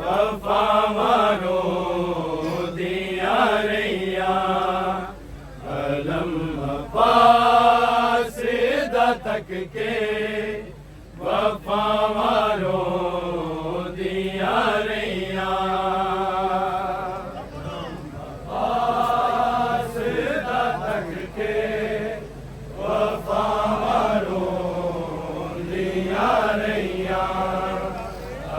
वफा मारो दिया रैया अलम अब्बास तक के वफा मारो दिया रैया अब्बास तक के वफा मारो दिया रैया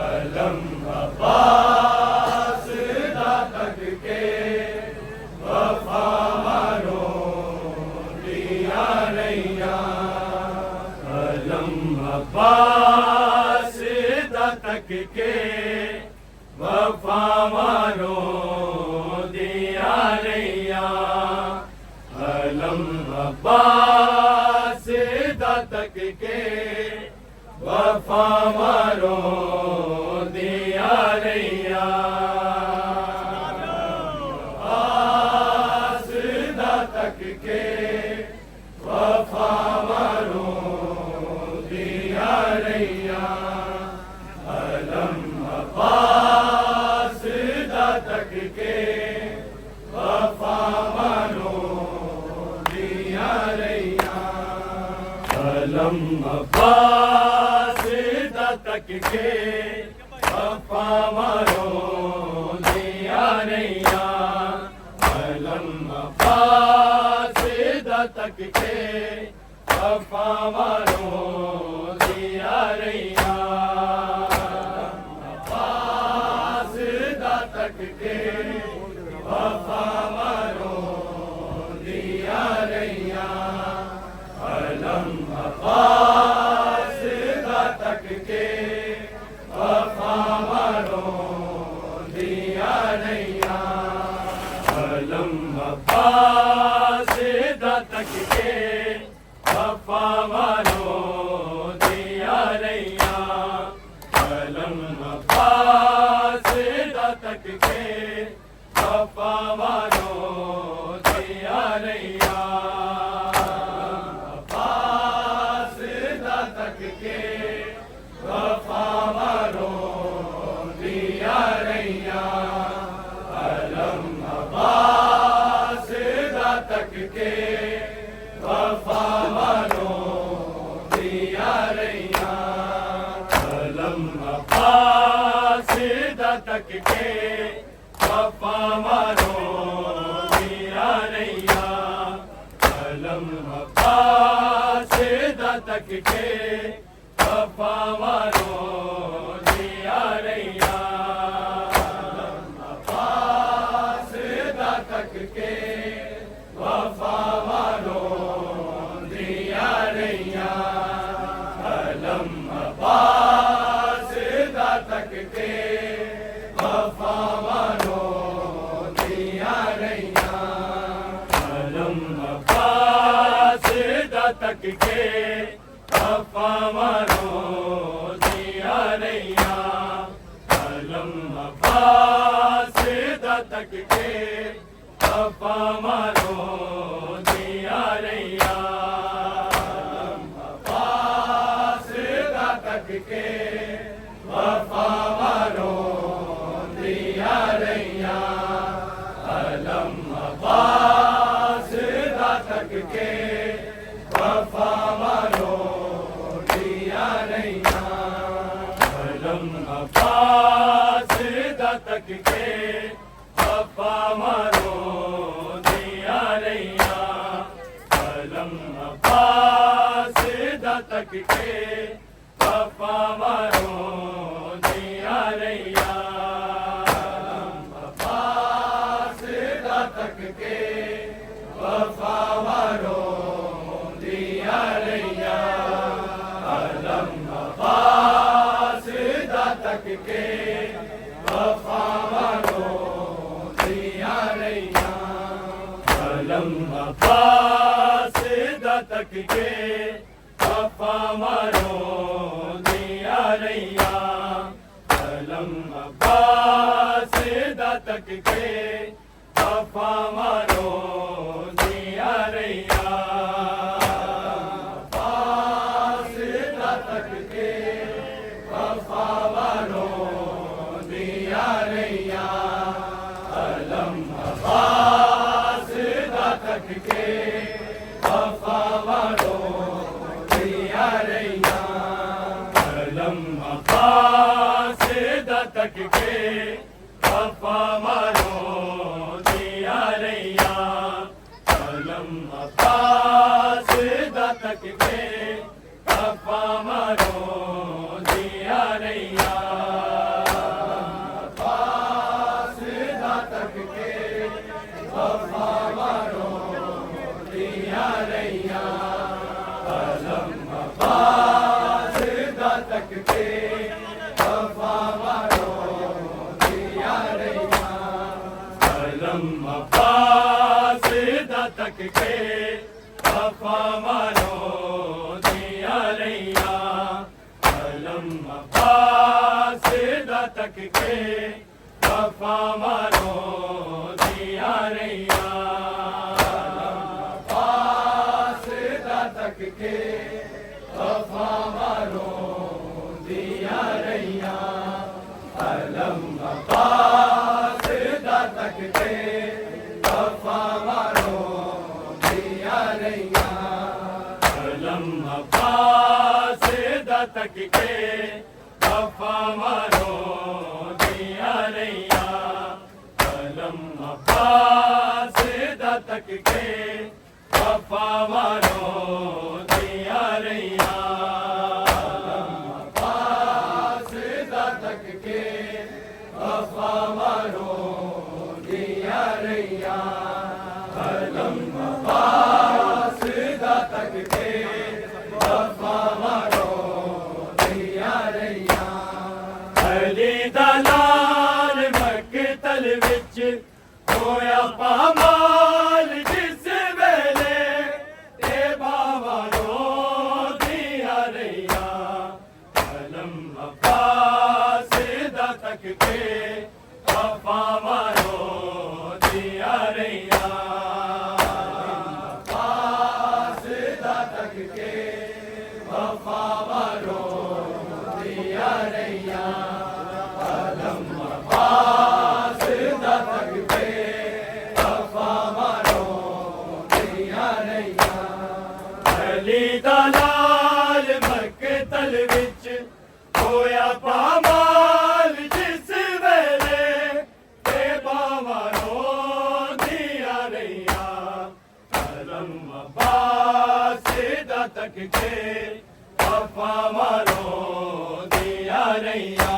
अलम अब्बास तक के वफा मारो दिया रैया अलम अब्बास तक के वफा मारो दिया रैया अलम अब्बास तक के वफा मारो दिया रैया अब्बास तक के वफा मारो दिया रैया अलम अब्बास तक के वफा मारो दिया रैया अलम अब्बास तक के वफा मारो दिया रैया अलम अब्बास तक के वफा मारो दिया रैया अब्बास तक के वफा मारो दिया रैया अलम अब्बास तक के वफा मारो दिया रैया अलम अब्बास तक के वफा मारो दिया रैया अलम अब्बास तक के वफा मारो दिया रैया अब्बास तक के वफा मारो दिया रैया अलम अब्बास तक के वफा मारो दिया रैया अलम अब्बास तक के वफा मारो दिया रैया अलम अब्बास तक के वफा मारो दिया रैया अब्बास तक के वफा मारो दिया रैया अलम अब्बास तक के वफा मारो दिया रैया अलम अब्बास तक के वफा मारो दिया रैया अलम अब्बास तक के वफा मारो दिया रैया अलम अब्बास तक के वफा मारो दिया रैया अलम अब्बास तक के वफा मारो दिया रैया अलम अब्बास तक के वफा मारो दिया रैया अलम अब्बास तक के वफा मारो दिया रैया अलम अब्बास तक के वफा मारो दिया रैया अलम अब्बास तक के वफा मारो दिया रैया अलम अब्बास तक के वफा मारो दिया रैया अलम अब्बास तक के वफा मारो दिया रैया अब्बास तक के वफा मारो दिया दा तक के वफा वालों दिया रैया कलम अब्बास दा तक के वफा वालों दिया रैया अब्बास दा तक के वफा वालों दिया रैया कलम अब्बास दा तक के वफा वालों दिया रैया कलम अब्बास दा तक के वफा वालों दिया रैया कलम अब्बास दा तक के वफा वालों दिया रैया अब्बास दा तक के वफा वालों दिया रैया कलम अब्बास दा तक के वफा वालों दिया रैया कलम अब्बास दा तक के वफा वालों दिया रैया कलम अब्बास दा तक के वफा वालों दिया रैया अब्बास दा तक के वफा वालों दिया रैया कलम अब्बास दा तक के वफा वालों दिया रैया अली दा लाल मकतल विच होया पामाल जिस वेले ते बावालों दिया रैया कलम अब्बास दा तक के वफा वालों दिया रैया अब्बास दा तक के वफा वालों दिया रैया कलम अब्बास दा तक के वफा वालों दिया रैया अली दा लाल मकतल विच होया पामाल जिस वेले ते बावालों दिया रैया कलम अब्बास दा तक के वफा वालों दिया रैया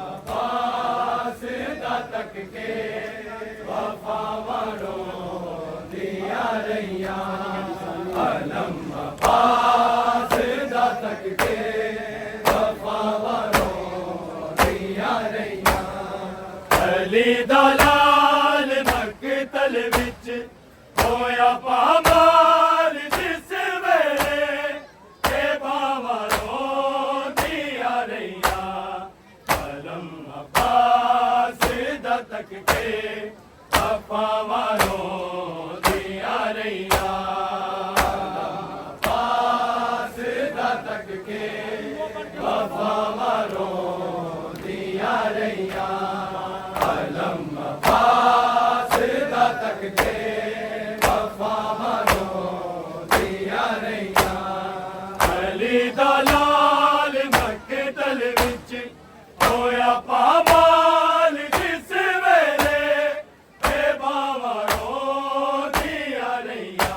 अब्बास दा तक के वफा वालों दिया रैया कलम अब्बास दा तक के वफा वालों दिया रैया अली दा लाल मकतल विच होया पामाल जिस वेले ते बावालों दिया रैया कलम अब्बास दा तक के वफा वालों दिया रैया अब्बास दा तक के वफा वालों दिया रैया कलम अब्बास दा तक के वफा वालों दिया रैया अली दा लाल मकतल विच होया पामाल जिस वेले ते बावालों दिया रैया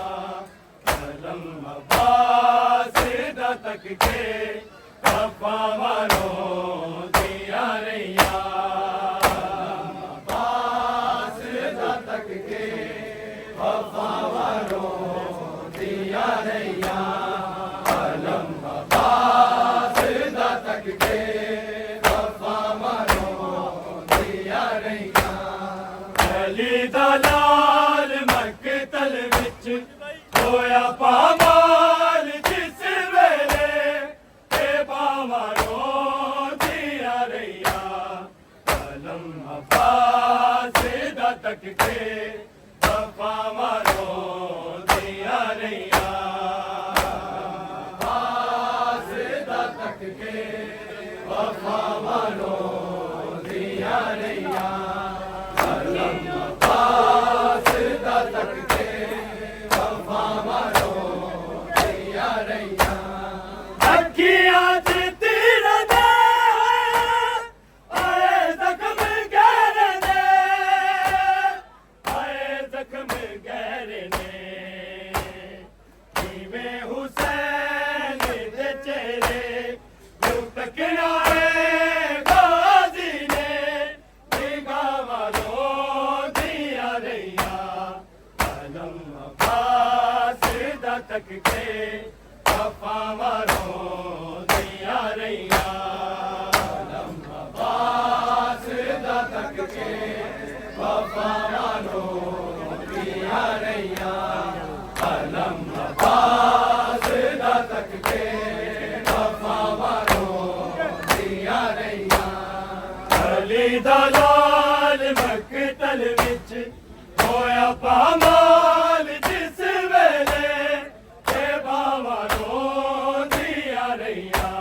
कलम अब्बास दा तक के वफा वालों दिया रैया अब्बास दा तक के वफा वालों दिया रैया कलम अब्बास दा तक के वफा वालों दिया रैया अली दा लाल मकतल विच होया पामाल जिस वेले ते बावालों दिया रैया कलम अब्बास दा तक के वफा वालों दिया रैया अब्बास दा तक के वफा वालों दिया रैया कलम अब्बास दा तक के वफा वालों दिया रैया अखियां च तीर दे अली दा लाल मकतल विच होया पामाल जिस वेले ते बावां रोंदियां रहियां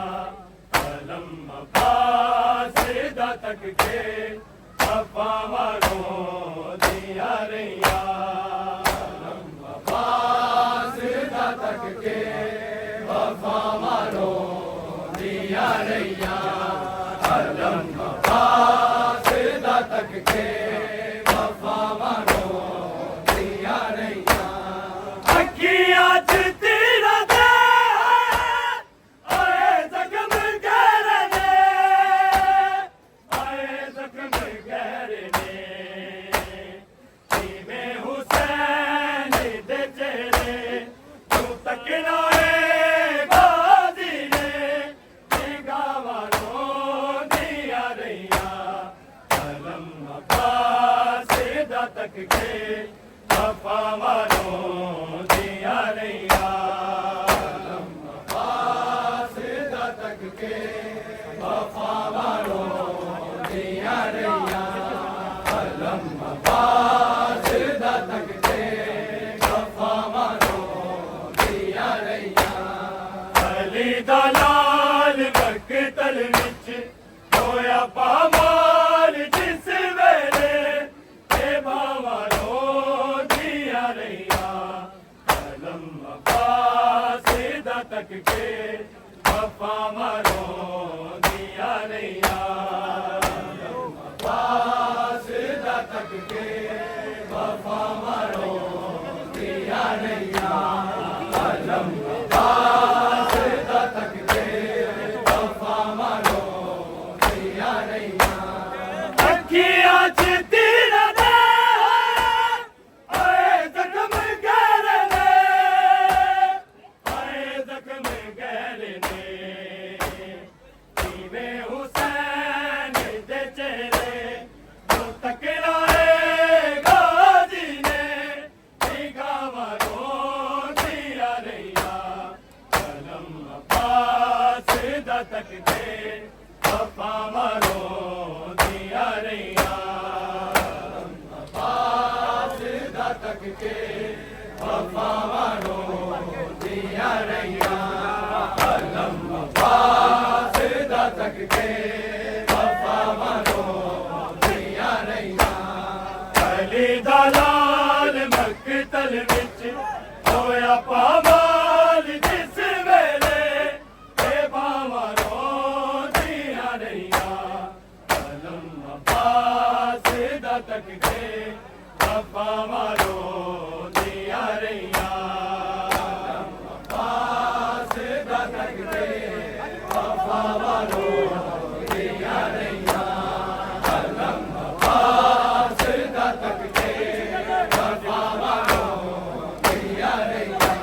अलम अब्बास दा तक के बावां रोंदियां रहियां अलम अब्बास दा तक के बावां रोंदियां रहियां अलम अब्बास दा तक के बावां रोंदियां रहियां अखियां च तेरा दे आए जख्म गहरे ने आए जख्म गहरे ने जिवें हुसैन दे चेहरे तू तकना है गाजी ने गावां रोंदियां रहियां अलम अब्बास दा तक के बावां रोंदियां रहियां अलम अब्बास दा तक के बावां रोंदियां रहियां अलम अब्बास दा तक के बावां रोंदियां रहियां अली दा लाल मकतल विच होया पामाल जिस वेले ते बावां रोंदियां रहियां अलम अब्बास दा तक के बावां रोंदियां रहियां अलम अब्बास दा तक के बावां रोंदियां रहियां अलम अब्बास दा तक के बावां रोंदियां रहियां अखियां च तेरा दे आए जख्म गहरे ने आए जख्म गहरे ने जिवें हुसैन दे चेहरे तू तकना है गाजी ने गावां रोंदियां रहियां अलम अब्बास दा तक के बावां रोंदियां रहियां अलम अब्बास दा तक के बावां रोंदियां रहियां अलम अब्बास दा तक के बावां रोंदियां रहियां अली दा लाल मकतल विच होया पामाल जिस वेले ते बावां रोंदियां रहियां अलम अब्बास दा तक के बावां रोंदियां रहियां अलम अब्बास दा तक के बावां रोंदियां रहियां अलम अब्बास दा तक के बावां रोंदियां रहियां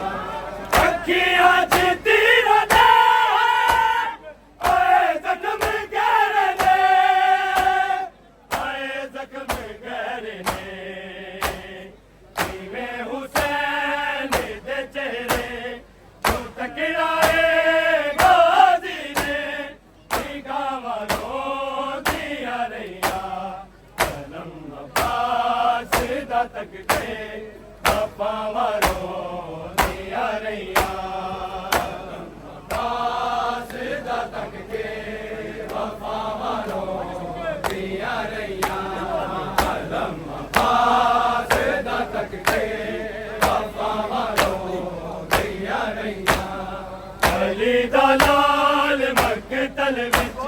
अखियां च तेरा दे आए जख्म गहरे ने आए जख्म गहरे ने जिवें हुसैन दे चेहरे तू तकना है गाजी ने गावां रोंदियां रहियां अलम अब्बास दा तक के बावां रोंदियां रहियां अलम अब्बास दा तक के बावां रोंदियां रहियां अलम अब्बास दा तक के बावां रोंदियां रहियां अली दा लाल मकतल विच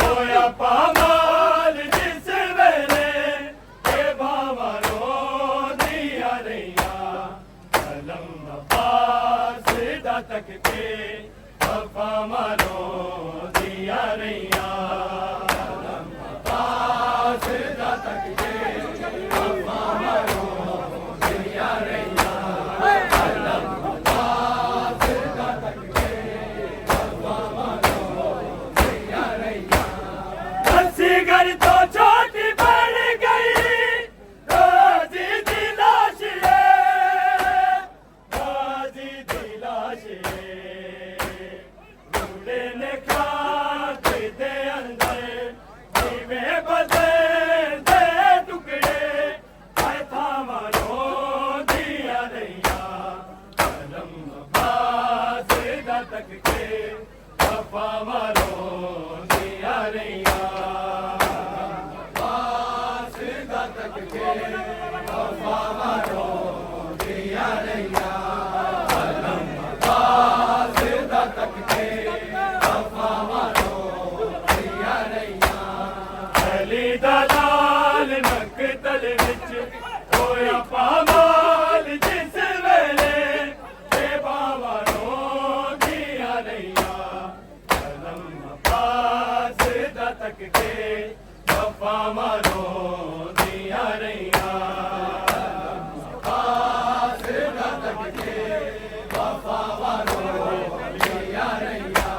होया पामाल जिस वेले ते बावां रोंदियां रहियां अलम अब्बास दा तक के बावां रोंदियां रहियां अलम अब्बास दा तक के बावां रोंदियां रहियां अलम अब्बास दा तक के बावां रोंदियां रहियां असगर तो छोटी पड़ गई गाजी दी लाश गाजी दी लाश बूढ़े ने खाक दे अंदर जिवें वफा मारो दिया रैया अलम अब्बास दा तक के वफा मारो दिया रैया अली दा लाल मकतल विच होया पामाल जिस वेले ते बाबा रो दिया रैया अलम अब्बास दा तक के वफा मारो दिया रैया अब्बास दा तक के वफा मारो दिया रैया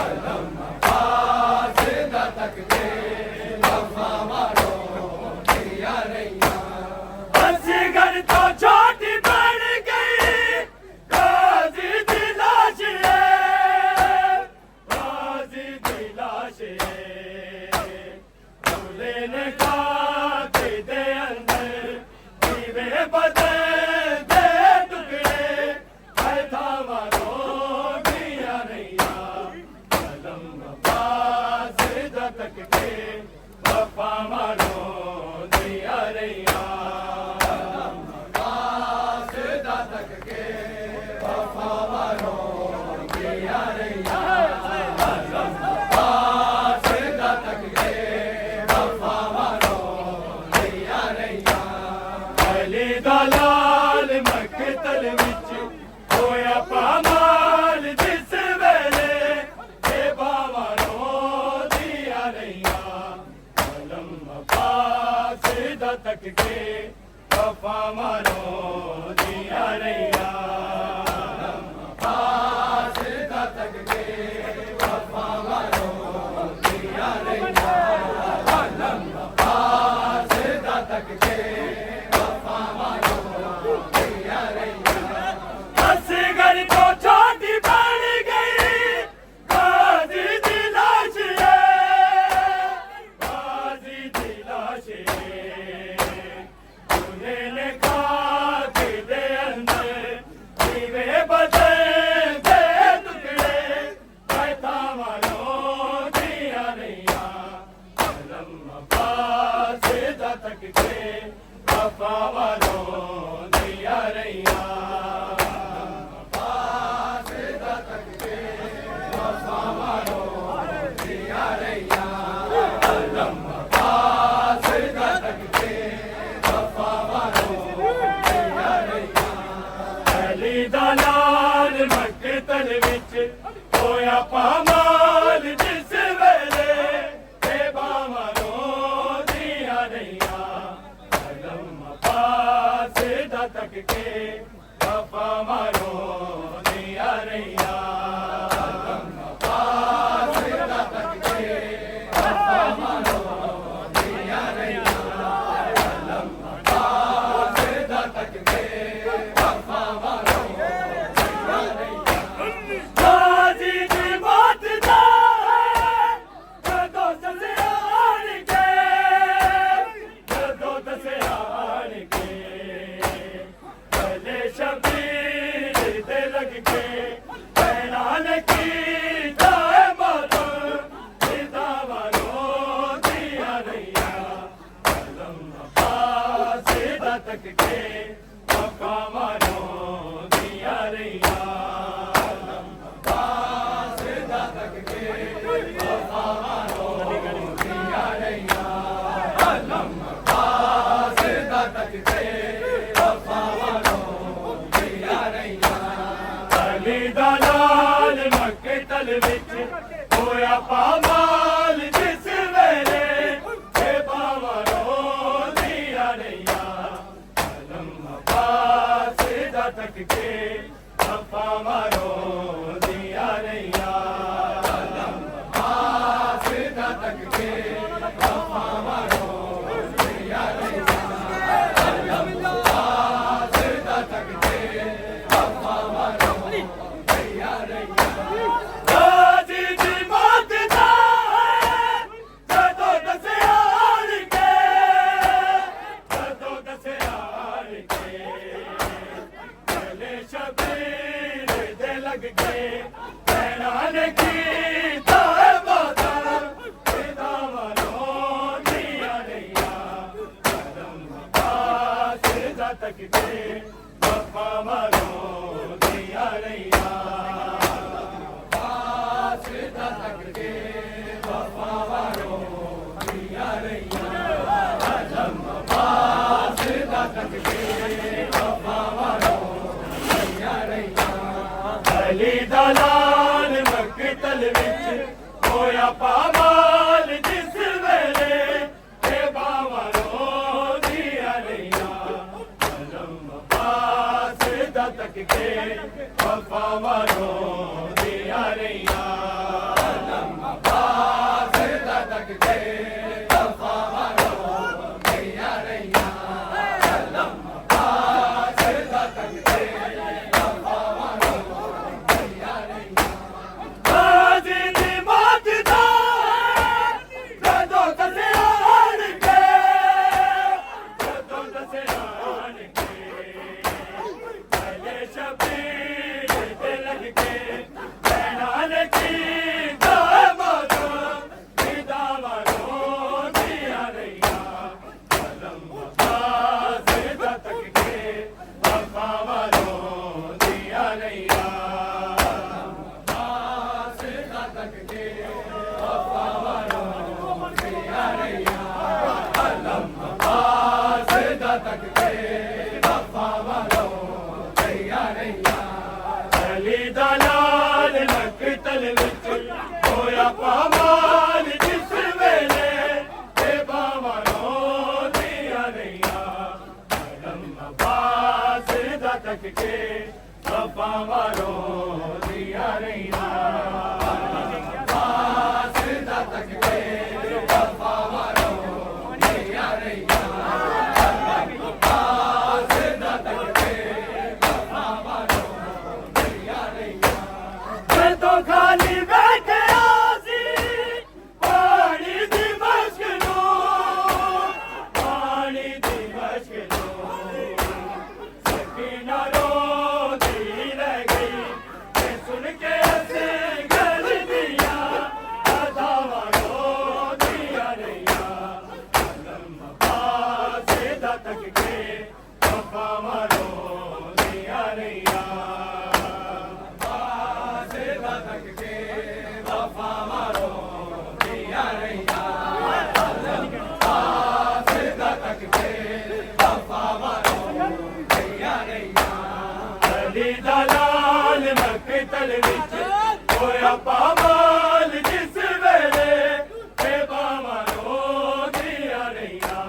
अलम अब्बास दा तक के वफा मारो दिया रैया असगर तो छोटी बन गई गाजी दी लाश है गाजी दी लाश है दूल्हे ने खाते दे अंदर दीवे बदल दे टुकड़े है थामा रो दिया रैया अलम अब्बास दा तक के वफा मारो दिया रैया अलम अब्बास दा तक के वफा मारो दिया रैया अलम अब्बास दा तक के वफा मारो दिया रैया अली दा लाल मकतल विच होया पामाल जिस वेले ते बाबा रो दिया रैया अलम अब्बास दा तक के वफा मारो दिया रैया अलम अब्बास दा तक के वफा मारो दिया रैया अलम अब्बास दा तक के वफा मारो दिया रैया असगर तो छोटी बन गई गाजी दी लाश है गाजी दी लाश है दूल्हे ने खाते दे अंदर दीवे बदल दे टुकड़े है थामा रो दिया रैया अलम अब्बास दा तक के वफा मारो दिया रैया अब्बास दा तक के वफा मारो दिया रैया अलम अब्बास दा तक के वफा मारो दिया रैया अली दा लाल मकतल विच होया पामाल जिस वेले ते बाबा रो दिया रैया अलम अब्बास दा तक के वफा मारो दिया रैया अलम अब्बास दा तक के वफा मारो दिया रैया अलम अब्बास दा तक के वफा मारो दिया रैया गाजी दी मौत दा जदों दसिया आन के जदों दसिया आन के गले शबीर दे लग के ऐलान कीता है मातम सीधा वालो दिया रैया अलम अब्बास दा तक के वफा मारो दिया रैया अलम अब्बास दा तक के वफा मारो दिया रैया अलम अब्बास दा तक के वफा मारो दिया रैया अली दा लाल मकतल विच होया पामाल जिस वेले ते बाबा रो दिया रैया अलम अब्बास दा तक के वफा मारो दिया रैया अलम अब्बास दा तक के वफा मारो दिया रैया अलम अब्बास दा तक के वफा मारो दिया रैया गाजी दी मौत दा जदों दसिया आन के जदों दसिया आन के गले शबीर दे लग के ऐलान कीता है मातम सीधा वालो तक के वफा वालों दिया रैया वास्ता तक के वफा वालों दिया रैया आजम वास्ता तक के वफा वालों दिया रैया अली दलाल मकतल विच होया पामाल जिस वेले ते बावरों दिया रैया आजम वास्ता तक के वफा वालों दिया रैया आजम वास्ता तक के वफा वालों दिया रैया आजम वास्ता तक के वफा वालों दिया रैया गाजी दी मौत दा जदों दसे आन के पहले शबीर दे लग के बैनान की दामदों विदा वालों दिया रैया आलम वास्ता तक के वफा वालों दिया रैया वास्ता तक के वफा वालों दिया रैया आलम वास्ता तक के वफा वालों दिया रैया अली दलाल मकतल विच होया पामाल जिस वेले ते बावरों दिया रैया आलम वास्ता तक के वफा वालों दिया रैया वास्ता तक के वफा वालों दिया रैया वास्ता तक के वफा वालों दिया रैया मैं तो खाली बैठे आसी पानी दी मश्क लो पानी दी मश्क लो सकीना रोती रह गई मैं सुन के ऐसे घर दिया आधा वालों दिया रैया आलम वास्ता तक के वफा वालों दिया रैया वास्ता तक के वफा वालों दिया रैया आलम वास्ता तक के वफा वालों दिया रैया अली दलाल मकतल विच होया पामाल जिस वेले ते बावरों दिया रैया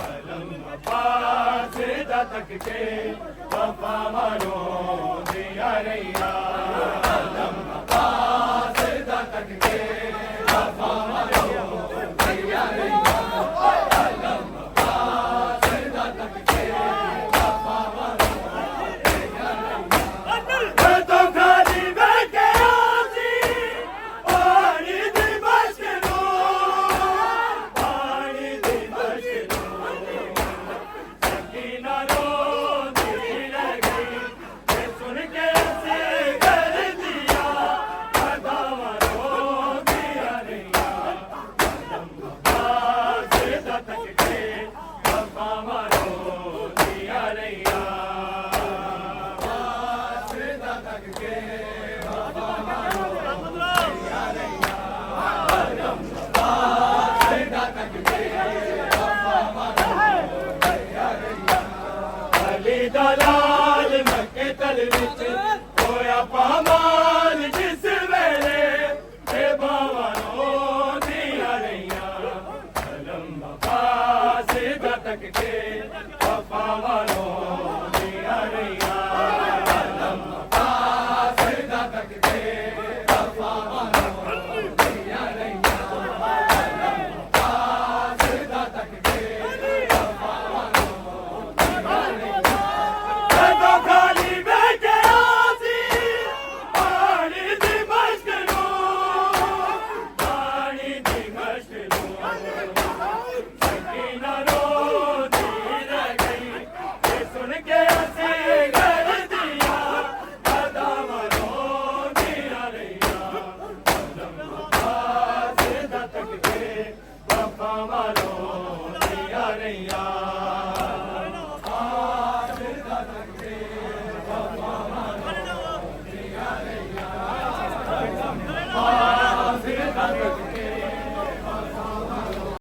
आलम वास्ता तक के वफा वालों दिया रैया